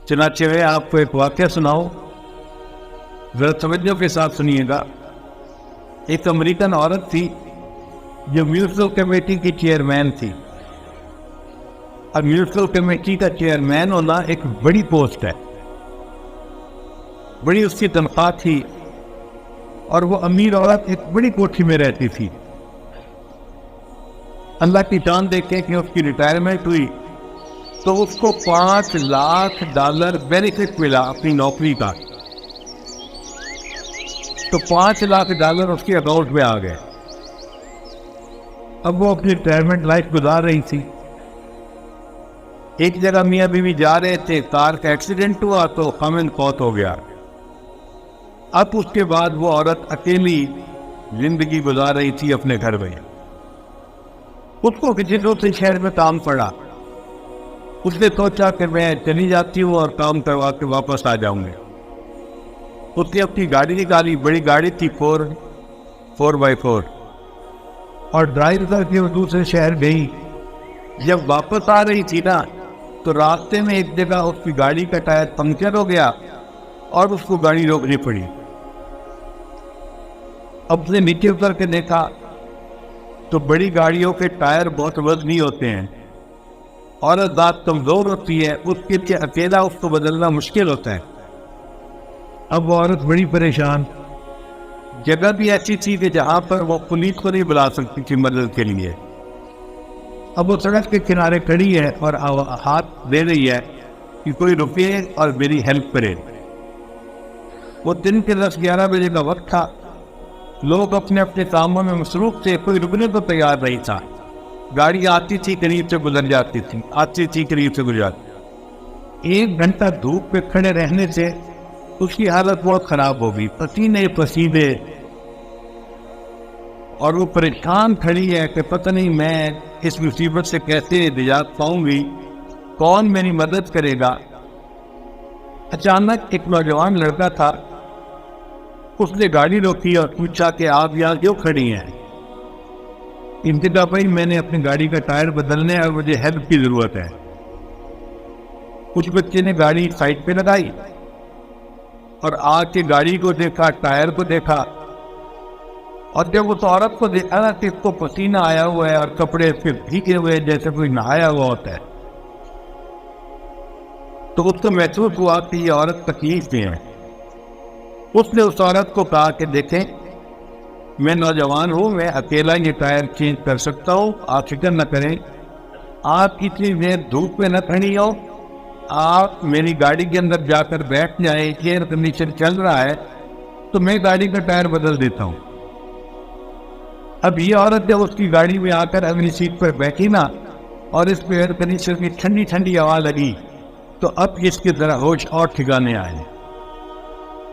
چنانچہ میں آپ کو ایک واقعہ سناؤں، ذرا توجہ کے ساتھ سنیے گا۔ ایک امریکن عورت تھی جو میونسپل کمیٹی کی چیئرمین تھی، اور میونسپل کمیٹی کا چیئرمین ہونا ایک بڑی پوسٹ ہے، بڑی اس کی تنخواہ تھی، اور وہ امیر عورت ایک بڑی کوٹھی میں رہتی تھی۔ اللہ کی جان دیکھیں کہ اس کی ریٹائرمنٹ ہوئی تو اس کو $5 لاکھ بینیفٹ ملا اپنی نوکری کا، تو $5 لاکھ اس کے اکاؤنٹ میں آ گئے۔ اب وہ اپنی ریٹائرمنٹ لائف گزار رہی تھی۔ ایک جگہ میاں بیوی جا رہے تھے، کار کا ایکسیڈنٹ ہوا تو خامند فوت ہو گیا۔ اب اس کے بعد وہ عورت اکیلی زندگی گزار رہی تھی اپنے گھر میں۔ اس کو کسی دوسرے شہر میں کام پڑا۔ اس نے سوچا کہ میں چلی جاتی ہوں اور کام کروا کے واپس آ جاؤں گی۔ اس نے اپنی گاڑی نکالی، بڑی گاڑی تھی 4x4، اور ڈرائیو کر کے وہ دوسرے شہر گئی۔ جب واپس آ رہی تھی نا تو راستے میں ایک جگہ اس کی گاڑی کا ٹائر پنکچر ہو گیا اور اس کو گاڑی روکنی پڑی۔ اب اس نے نیچے اتر کے دیکھا تو بڑی گاڑیوں کے ٹائر بہت وزنی ہوتے ہیں، عورت ذات کمزور ہوتی ہے، اس کے لیے اکیلا اس کو بدلنا مشکل ہوتا ہے۔ اب وہ عورت بڑی پریشان، جگہ بھی ایسی تھی کہ جہاں پر وہ پولیس کو نہیں بلا سکتی تھی مدد کے لیے۔ اب وہ سڑک کے کنارے کھڑی ہے اور ہاتھ دے رہی ہے کہ کوئی رکے اور میری ہیلپ کرے۔ وہ دن کے 10-11 بجے کا وقت تھا، لوگ اپنے اپنے کاموں میں مصروف تھے، کوئی رکنے کو تیار نہیں تھا۔ گاڑی آتی تھی قریب سے گزر جاتی تھی، آتی تھی قریب سے گزر جاتی۔ 1 گھنٹہ دھوپ پہ کھڑے رہنے سے اس کی حالت بہت خراب ہو گئی، پسینے پسینے، اور وہ پریشان کھڑی ہے کہ پتہ نہیں میں اس مصیبت سے کیسے نجات پاؤں گی، کون میری مدد کرے گا۔ اچانک ایک نوجوان لڑکا تھا، اس نے گاڑی روکی اور پوچھا کہ آپ یہاں کیوں کھڑی ہیں؟ انتہا بھائی میں نے اپنی گاڑی کا ٹائر بدلنے اور مجھے ہیلپ کی ضرورت ہے۔ کچھ بچے نے گاڑی سائڈ پہ لگائی اور آ کے گاڑی کو دیکھا، ٹائر کو دیکھا، اور جب اس عورت کو دیکھا نا کہ اس کو پسینہ آیا ہوا ہے اور کپڑے پھر بھیگے ہوئے جیسے کوئی نہایا ہوا ہوتا ہے، تو اس کو محسوس ہوا کہ یہ عورت تکلیف میں ہے۔ اس نے اس عورت کو کہا کہ دیکھیں میں نوجوان ہوں، میں اکیلا یہ ٹائر چینج کر سکتا ہوں، آپ فکر نہ کریں، آپ اتنی دیر دھوپ میں نہ کھڑی ہو، آپ میری گاڑی کے اندر جا کر بیٹھ جائیں، ایئر کنڈیشن چل رہا ہے تو میں گاڑی کا ٹائر بدل دیتا ہوں۔ اب یہ عورت جب اس کی گاڑی میں آ کر اگلی سیٹ پر بیٹھی نا اور اس پہ ایئر کنڈیشن کی ٹھنڈی ٹھنڈی ہوا لگی تو اب اس کی طرح ہوش اور ٹھکانے آئے۔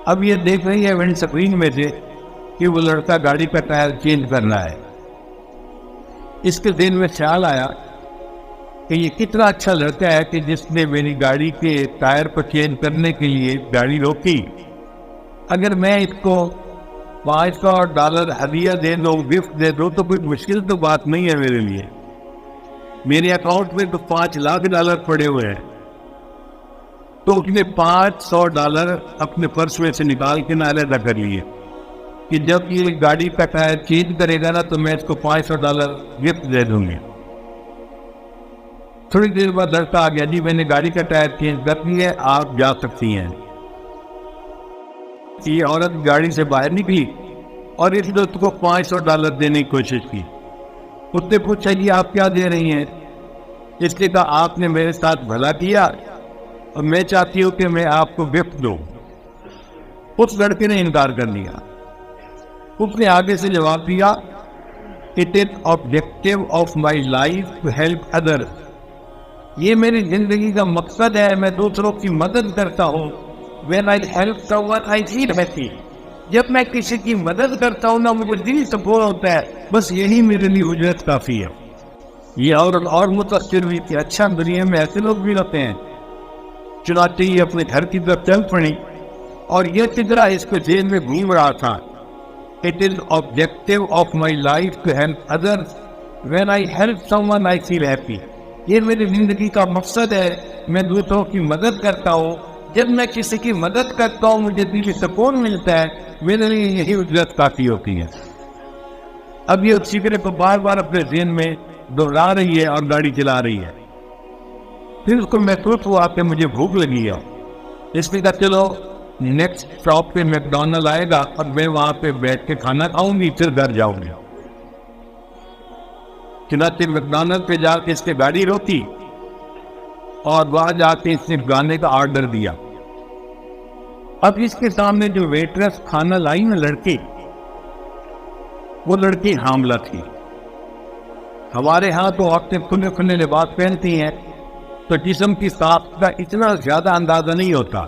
اب یہ دیکھ رہی ہے ونڈ سکرین میں سے کہ وہ لڑکا گاڑی کا ٹائر چینج کرنا ہے۔ اس کے ذہن میں خیال آیا کہ یہ کتنا اچھا لڑکا ہے کہ جس نے میری گاڑی کے ٹائر کو چینج کرنے کے لیے گاڑی روکی۔ اگر میں اس کو $500 ہدیہ دے دوں، گفٹ دے دوں تو کوئی مشکل تو بات نہیں ہے میرے لیے۔ میرے اکاؤنٹ میں تو $5 لاکھ پڑے ہوئے ہیں۔ تو اس نے $500 اپنے پرس میں سے نکال کے نہ علیحدہ کر لیے کہ جب یہ گاڑی کا ٹائر چینج کرے گا نا تو میں اس کو $500 گفٹ دے دوں گی۔ تھوڑی دیر بعد لڑکا آ گیا، جی میں نے گاڑی کا ٹائر چینج کر لیا ہے، آپ جا سکتی ہیں۔ یہ عورت گاڑی سے باہر نکلی اور اس دوست کو $500 دینے کی کوشش کی۔ اس نے پوچھا جی آپ کیا دے رہی ہیں؟ اس نے کہا آپ نے میرے ساتھ بھلا کیا اور میں چاہتی ہوں کہ میں آپ کو گفٹ دوں۔ اس لڑکے نے انکار کر دیا۔ اس نے آگے سے جواب دیا It is objective of my life to help others. یہ میری زندگی کا مقصد ہے، میں دوسروں کی مدد کرتا ہوں۔ When I help someone I feel happy. جب میں کسی کی مدد کرتا ہوں نا مجھے دل سکون ہوتا ہے، بس یہی میرے لیے اجرت کافی ہے۔ یہ اور متاثر ہوئی کہ اچھا دنیا میں ایسے لوگ بھی رہتے ہیں۔ چنانچہ یہ اپنے گھر کی طرف چل پڑی اور یہ فکرہ اس کے ذہن میں گھوم رہا تھا It is objective of my life to help others. When I help someone I feel happy. یہ میری زندگی کا مقصد ہے میں دوسروں کی مدد کرتا ہوں. جب میں کسی کی مدد کرتا ہوں مجھے دلی سکون ملتا ہے. میرے لیے یہی اجرت کافی ہوتی ہے. اب یہ فکر کو بار بار اپنے ذہن میں دہرا رہی ہے اور گاڑی چلا رہی ہے. پھر اس کو محسوس ہوا کہ مجھے بھوک لگی ہے. اس نے کہا چلو نیکسٹ اسٹاپ پہ میک ڈونلڈ آئے گا اور میں وہاں پہ بیٹھ کے کھانا کھاؤں گی پھر گھر جاؤں گی. چنانچہ میک ڈونلڈ پہ جا کے اس کے گاڑی روکی اور وہاں جا کے اس نے گانے کا آرڈر دیا. اب اس کے سامنے جو ویٹرس کھانا لائی نا لڑکی، وہ لڑکی حاملہ تھی. ہمارے ہاں تو عورتیں کھلے کھلے لباس پہنتی ہیں تو جسم کی ساخت کا اتنا زیادہ اندازہ نہیں ہوتا.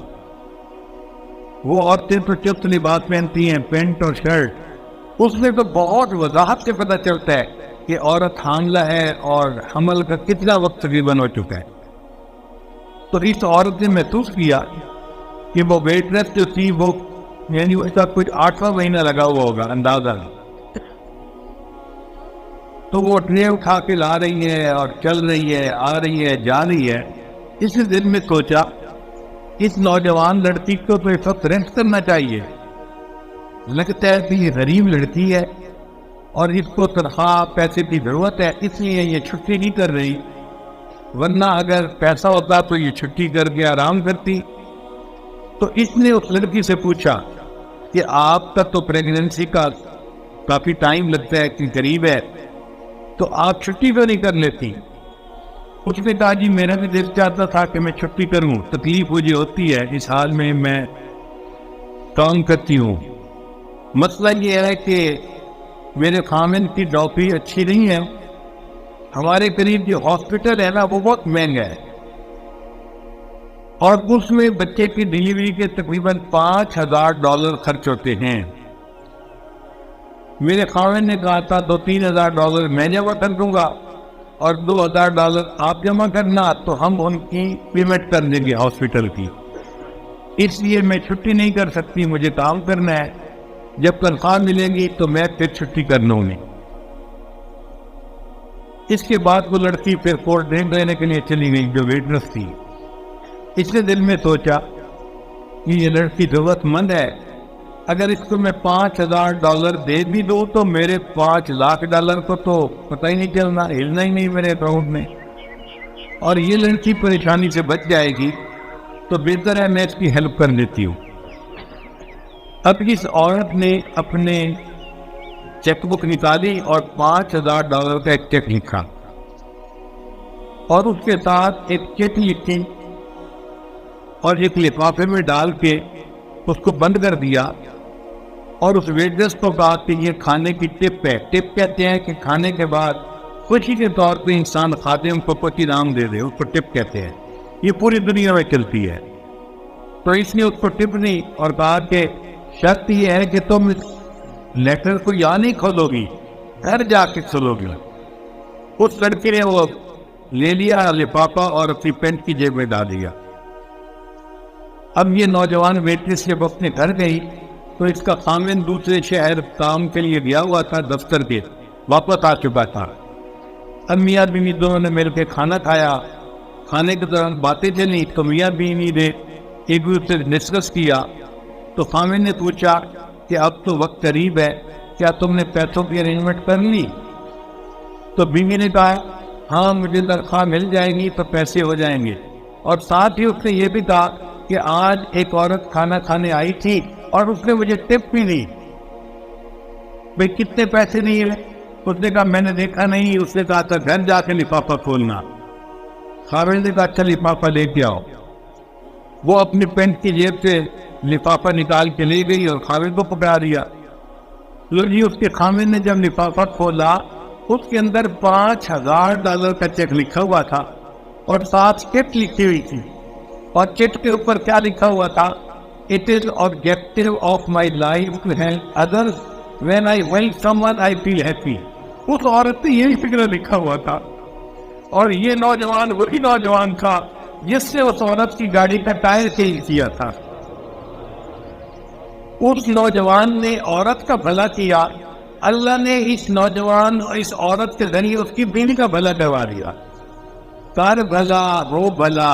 وہ عورتیں تو چست لباس پہنتی ہیں، پینٹ اور شرٹ. اس میں تو بہت وضاحت سے پتہ چلتا ہے کہ عورت حاملہ ہے اور حمل کا کتنا وقت تقریباً ہو چکا ہے. تو اس عورت نے محسوس کیا کہ وہ ویٹرس جو تھی وہ یعنی اس کا کچھ 8واں مہینہ لگا ہوا ہوگا اندازہ نہیں. تو وہ ٹرے اٹھا کے لا رہی ہے اور چل رہی ہے، آ رہی ہے، جا رہی ہے. اس دن میں سوچا اس نوجوان لڑکی کو تو اس وقت ریسٹ کرنا چاہیے. لگتا ہے کہ یہ غریب لڑکی ہے اور اس کو تنخواہ پیسے کی ضرورت ہے، اس لیے یہ چھٹی نہیں کر رہی. ورنہ اگر پیسہ ہوتا تو یہ چھٹی کر کے آرام کرتی. تو اس نے اس لڑکی سے پوچھا کہ آپ کا تو پریگننسی کا کافی ٹائم لگتا ہے کہ قریب ہے، تو آپ چھٹی کیوں نہیں کر لیتی؟ اس نے کہا جی میرا بھی دل چاہتا تھا کہ میں چھٹی کروں، تکلیف مجھے ہوتی ہے، اس حال میں کام کرتی ہوں. مسئلہ یہ ہے کہ میرے خامن کی ڈاکٹری اچھی نہیں ہے. ہمارے قریب جو ہاسپٹل ہے نا وہ بہت مہنگا ہے اور اس میں بچے کی ڈلیوری کے تقریباً $5,000 خرچ ہوتے ہیں. میرے خامن نے کہا تھا $2-3 ہزار میں جمع کر دوں گا اور $2,000 آپ جمع کرنا، تو ہم ان کی پیمنٹ کر دیں گے ہاسپٹل کی. اس لیے میں چھٹی نہیں کر سکتی، مجھے کام کرنا ہے. جب تنخواہ ملے گی تو میں پھر چھٹی کر لوں گی. اس کے بعد وہ لڑکی پھر کولڈ ڈرنک لینے کے لیے چلی گئی جو ویٹرس تھی. اس نے دل میں سوچا کہ یہ لڑکی ضرورت مند ہے، اگر اس کو میں $5,000 دے بھی دوں تو میرے $5,00,000 کو تو پتہ ہی نہیں چلنا، ہلنا ہی نہیں میرے اکاؤنٹ میں، اور یہ لڑکی پریشانی سے بچ جائے گی. تو بہتر ہے میں اس کی ہیلپ کر دیتی ہوں. اب اس عورت نے اپنے چیک بک نکالی اور $5,000 کا ایک چیک لکھا اور اس کے ساتھ ایک چٹ لکھی اور ایک لفافے میں ڈال کے اس کو بند کر دیا اور اس ویٹرس کو کہا کہ یہ کھانے کی ٹپ ہے. ٹپ کہتے ہیں کہ کھانے کے بعد خوشی کے طور پہ انسان خادم کو کچھ انعام دے دے، اس کو ٹپ کہتے ہیں. یہ پوری دنیا میں چلتی ہے. تو اس نے اس کو ٹپ دی اور کہا کہ شرط یہ ہے کہ تم اس لیٹر کو یہاں نہیں کھولو گی، گھر جا کے کھولو گی. اس لڑکی نے وہ لے لیا لفافہ اور اپنی پینٹ کی جیب میں ڈال دیا. اب یہ نوجوان ویٹرس جب اپنے گھر گئی تو اس کا خامن دوسرے شہر کام کے لیے گیا ہوا تھا، دفتر کے واپس آ چکا تھا. اب میاں بیوی دونوں نے مل کے کھانا کھایا. کھانے کے دوران باتیں چلی تو میاں بیوی نے ایک دوسرے سے ڈسکس کیا. تو خامن نے پوچھا کہ اب تو وقت قریب ہے، کیا تم نے پیسوں کی ارینجمنٹ کر لی؟ تو بیوی نے کہا ہاں مجھے تنخواہ مل جائے گی تو پیسے ہو جائیں گے. اور ساتھ ہی اس نے یہ بھی کہا کہ آج ایک عورت کھانا کھانے آئی تھی اور اس نے مجھے ٹپ بھی دی. بھئی کتنے پیسے نہیں ہے؟ اس نے کہا میں نے دیکھا نہیں. اس نے کہا تھا گھر جا کے لفافہ کھولنا. خامن نے کہا اچھا لفافہ لے کے آؤ. وہ اپنی پینٹ کی جیب سے لفافہ نکال کے لے گئی اور خامن کو پکڑا دیا. جی اس کے خامن نے جب لفافہ کھولا اس کے اندر $5,000 کا چیک لکھا ہوا تھا اور ساتھ چٹ لکھی ہوئی تھی. اور چٹ کے اوپر کیا لکھا ہوا تھا؟ It is objective of my life to help others. When I help someone, I feel happy. اس عورت نے یہی فکر لکھا ہوا تھا. اور یہ نوجوان وہی نوجوان تھا جس سے اس عورت کی گاڑی کا ٹائر چینج کیا تھا. اس نوجوان نے عورت کا بھلا کیا. اللہ نے اس نوجوان اور اس عورت کے ذریعے اس کی بیوی کا بھلا کروا دیا. کر بھلا، رو بھلا،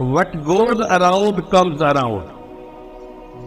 what goes around comes around।